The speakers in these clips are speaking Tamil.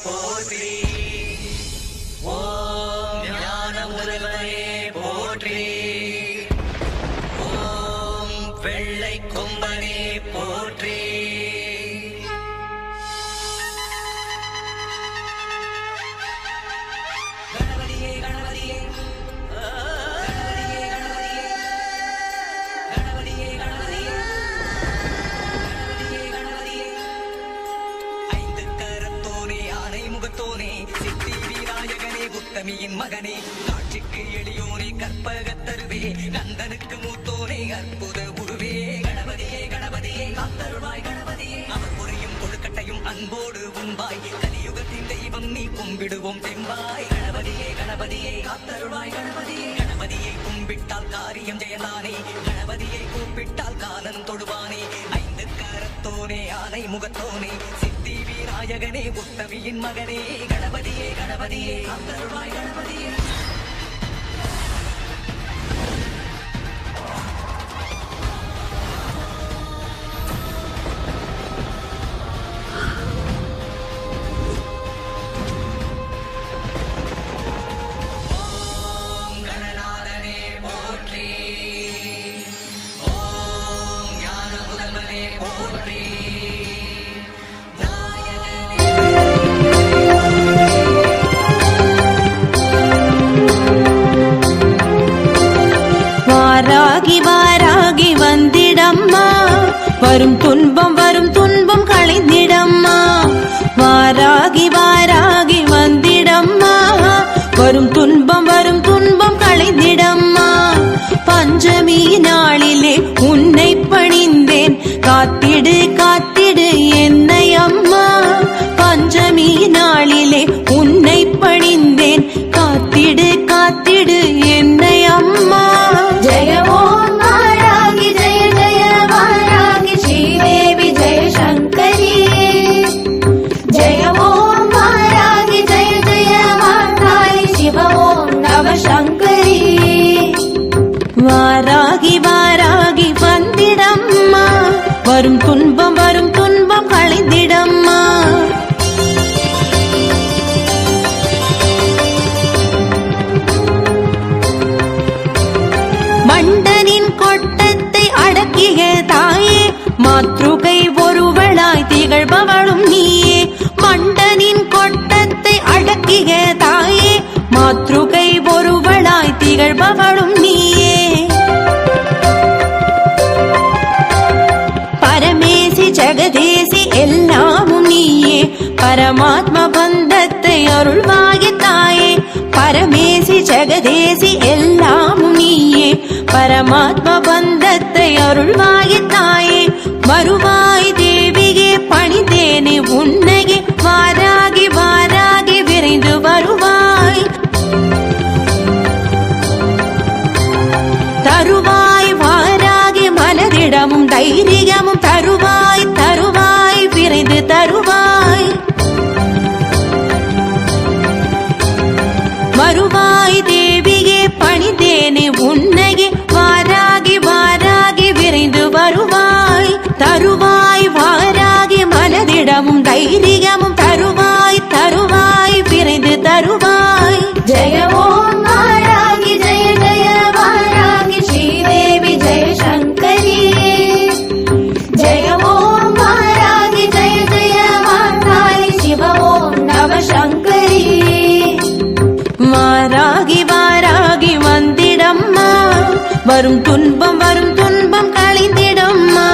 போற்றி. ஓம் ஞான முதல்வனே போற்றி. ஓம் வெள்ளை கொம்பனே போற்றி. கணபதியே கணபதியே கணபதியே கணபதியே கணபதியே கணபதியே ஐந்து கரத்தோனே ஆனை முகத்தோனே சித்தி விநாயகனே உத்தமியின் மகனே காட்சிக்கு எளியோனே கற்பகத்தருவே கந்தனுக்கு மூத்தோனே அற்புத உருவே கணபதியே கணபதியே காத்தருள்வாய் கணபதியே அவர் புரியும் கொழுக்கட்டையும் அன்போடு உண்பாய் கலியுகத்தின் தெய்வம் நீ கும்பிடுவோம் தெம்பாய் கணபதியே கணபதியே காத்தருள்வாய் கணபதியே கணபதியை கும்பிட்டால் காரியம் ஜெயதானே கணபதியை கூப்பிட்டால் காலன் தொடுவானே ஐந்து கரத்தோனே ஆனை முகத்தோனே சித்தி விநாயகனே உத்தமியின் மகனே கணபதியே கணபதியே காத்தருள்வாய் கணபதியே. வாராகி வந்திடம்மா வரும் துன்பம் களைந்திடம்மா. வாராகி வந்திடம்மா வரும் துன்பம் களைந்திடம்மா. பஞ்சமி நாளிலே உன்னை பணிந்தேன் காத்திடு என்னை அம்மா. பஞ்சமி நாளிலே உன்னை பணிந்தேன் காத்திடு என்னை அம்மா. ஜெய ஓம் வாராகி ஜெய ஜெய வாராகி ஸ்ரீதேவி ஜெய சங்கரி. ஜெய ஓம் வாராகி ஜெய ஜெய வாராகி சிவ ஓம் நம சங்கரி. வாராகி வந்திடம்மா வரும் துன்பம் களைந்திடம்மா. மண்டனின் கொட்டத்தை அடக்கிய தாயே மாத்ருகை ஒருவளாய் திகழ்பவளும் நீயே. மண்டனின் கொட்டத்தை அடக்கிய தாயே மாத்ருகை ஒருவளாய் திகழ்பவளும் நீயே. பரமேசி ஜெகதேசி எல்லாமும் நீயே பரமாத்ம பந்தத்தை அருள்வாய தாயே. பரமேசி ஜெகதேசி எல்லாமும் நீயே பரமாத்ம பந்தத்தை அருள்வாய தாயே. வருவாய் தேவியே பணிந்தேனே உன்னையே வாராகி விரைந்து வருவாய். தருவாய் வாராகி மனதிடமும் தைரியமும் தருவாய் விரைந்து தருவாய். வருவாய் தேவியே பணிந்தேனே உன்னையே வாராகி விரைந்து வருவாய். தருவாய் வாராகி மனதிடமும் தைரியமும் தருவாய் விரைந்து தருவாய். ஜெய ஓம் வாராகி ஜெய ஜெய வாராகி ஸ்ரீதேவி ஜெய சங்கரி. ஜெய ஓம் வாராகி ஜெய ஜெய வாராகி சிவ ஓம் நம சங்கரி. வாராகி வந்திடம்மா வரும் துன்பம் களைந்திடம்மா.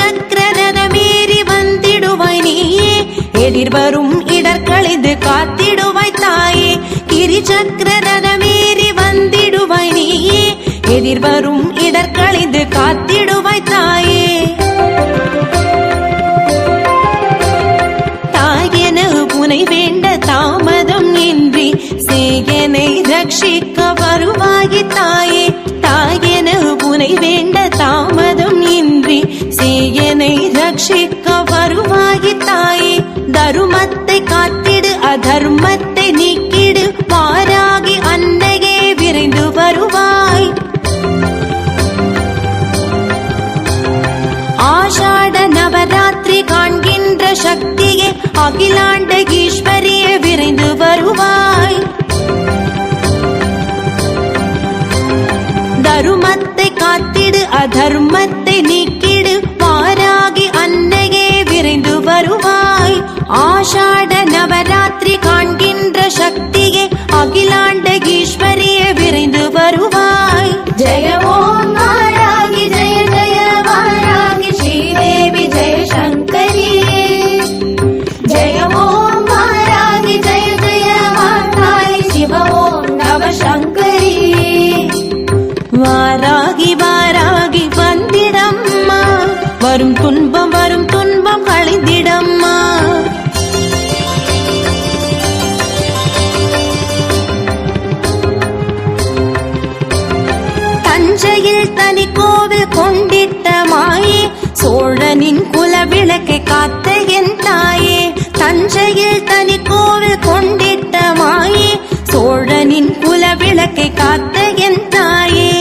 கிரிசக்கரரதமேறி வந்திடுவாய் நீயே எதிர்வரும் இடர்களைந்து காத்திடுவாய் தாயே. கிரிசக்கரரதமேறி வந்திடுவாய் நீயே எதிர்வரும் இடர்களைந்து காத்திடுவாய் தாயே. தாயென புனை வேண்ட தாமதம் இன்றி சேயனை ரட்சிக்க வருவாய் தாயே. தாயென புனை வேண்ட தாமதம் இன்றி சேயனை ரட்சிக்க வருவாய் தாயே. தருமத்தை காத்திடு அதர்மத்தை நீக்கிடு வாராகி அன்னையே விரைந்து வருவாய். சக்தியே அகிலாண்ட ஈஸ்வரியே விரைந்து வருவாய். தருமத்தை காத்திடு அதர்மத்தை நீக்கிடு வாராகி அன்னையே விரைந்து வருவாய். ஆஷாட நவராத்திரி காண்கின்ற சக்தியே அகிலாண்ட ஈஸ்வரியே விரைந்து வருவாய். ஜெய ஓம் வாராகி ஜெய ஜெய வாராகி ஸ்ரீதேவி ஜெய சங்கரி. ஜெய ஓம் வாராகி ஜெய ஜெய வாராகி சிவ ஓம் நவ சங்கரி. வாராகி வாராகி வந்திடம்மா வரும் துன்பம் களைந்திடம்மா. தஞ்சையில் தனி கோவில் கொண்டிட்ட மாயே சோழனின் குலவிளக்கை காத்த என் தாயே. தஞ்சையில் தனி கோவில் கொண்டிட்ட மாயே சோழனின் குலவிளக்கை காத்த என் தாயே.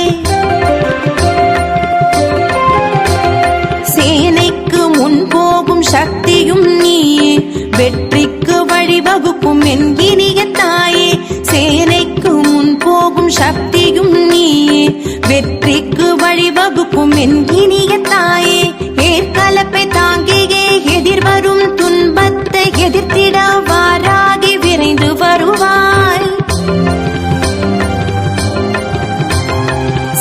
சேனைக்கு முன் போகும் சக்தியும் நீயே வெற்றிக்கு வழிவகுக்கும் என் இனிய தாயே. சேனைக்கு முன் போகும் சக்தியும் நீயே வெற்றிக்கு வழிவகுக்கும் என் இனிய தாயே. ஏற்கலப்பை தாங்கியே எதிர்வரும் துன்பத்தை எதிர்த்திட வாராகி விரைந்து வருவாய்.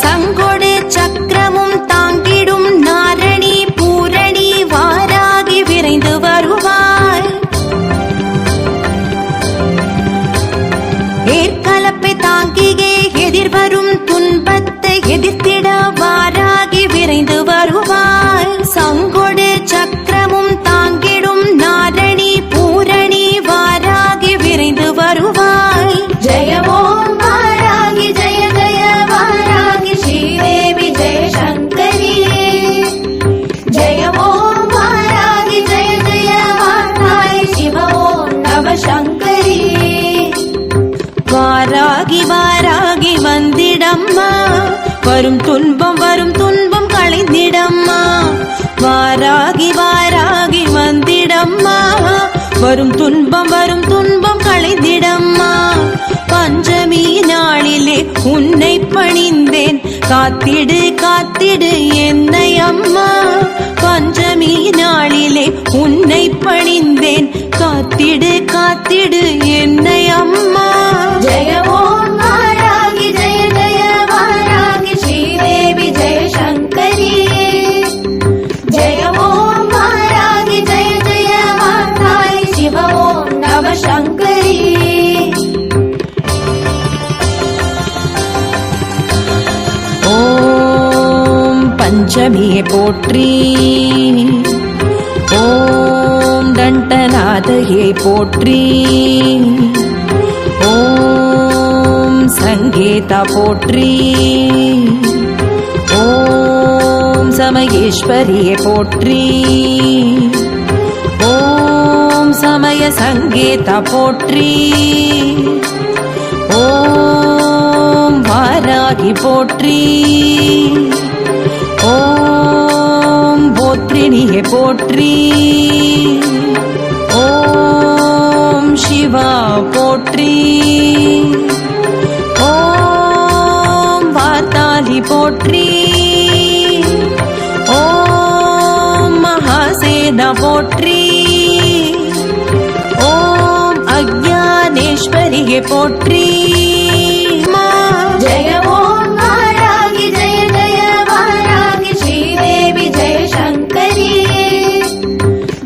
சங்கொடு சக்கரமும் தாங்கிடும் நாரணி பூரணி வாராகி விரைந்து வருவாய். ஏற்கலப்பை தாங்கியே எதிர்வரும் துன்பத்தை எதிர்த்திட வாராகி விரைந்து வருவாய். சங்கொடு சக்கரமும் தாங்கிடும் நாரணி பூரணி வாராகி விரைந்து வருவாய். ஜெய ஓம் வாராகி ஜெய ஜெய வாராகி ஸ்ரீதேவி ஜெய சங்கரி. ஜெய ஓம் வாராகி ஜெய ஜெய வாராகி சிவ ஓம் நவ சங்கரி. வாராகி வாராகி வந்திடம்மா வரும் துன்பம் களைந்திடம்மா. வாராகி வாராகி வந்திடம்மா வரும் துன்பம் களைந்திடம்மா. பஞ்சமி நாளிலே உன்னை பணிந்தேன் காத்திடு காத்திடு என்னை அம்மா. பஞ்சமி நாளிலே உன்னை பணிந்தேன் காத்திடு காத்திடு என்னை அம்மா. ஜெய ஓம் வாராகி ஜெய ஜெய வாராகி ஸ்ரீதேவி ஜெய சங்கரி. ஜெய ஓம் வாராகி ஜெய ஜெய வாராகி சிவ ஓம் நவ சங்கரி. ஓம் பஞ்சமியே போற்றி. ஓம் தண்டநாதையே போற்றி. ஓம் சங்கீதா போற்றி. ஓம் சமயேஸ்வரியே போற்றி. ஓம் சமய சங்கீதா போற்றி. ஓம் வாராகி போற்றி. ஓம் போத்ரிணியே போற்றி. ஓம் சிவா போற்றி. ஓம் வார்த்தாலி போற்றி. ஓம் மகாசேனா போற்றி. ஓம் அஜ்ஞானேஸ்வரியே போற்றி. ஜெய ஓம் வாராகி ஜெய ஜெய வாராகி ஸ்ரீதேவி ஜெய சங்கரி.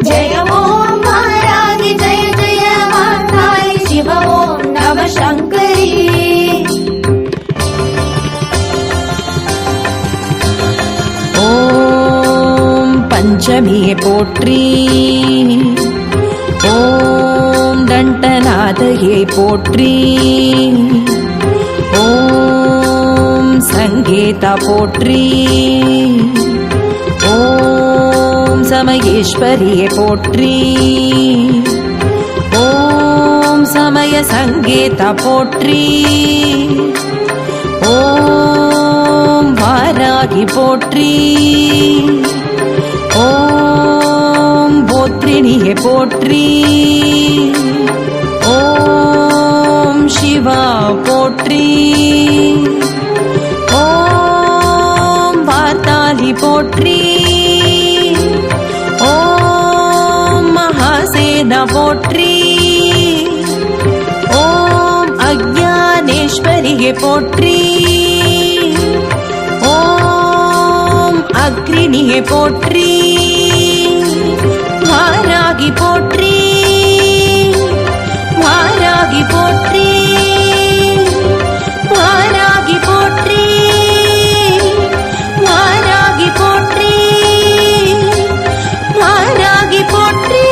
ஜெய ஓம் வாராகி ஜெய ஜெய வாராகி சிவ ஓம் நவ சங்கரி. ஓம் பஞ்சமியே போற்றி. ஓம் தண்டநாதையே போற்றி. ஓம் சங்கீதா போற்றி. ஓம் சமயேஸ்வரியே போற்றி. ஓம் சமய சங்கீதா போற்றி. ஓம் வாராகி போற்றி. ஓம் போத்ரி அக்ரிணியே போற்றி. ஓம் சிவா போற்றி. ஓம் பார்த்தாலி போற்றி. ஓம் மகாசேனா போற்றி. ஓம் அக்ஞானேஸ்வரியே போற்றி. ஓம் அக்ரிணியே போற்றி. வாராகி போற்றி. வாராகி போற்றி. வாராகி போற்றி. வாராகி போற்றி. வாராகி போற்றி.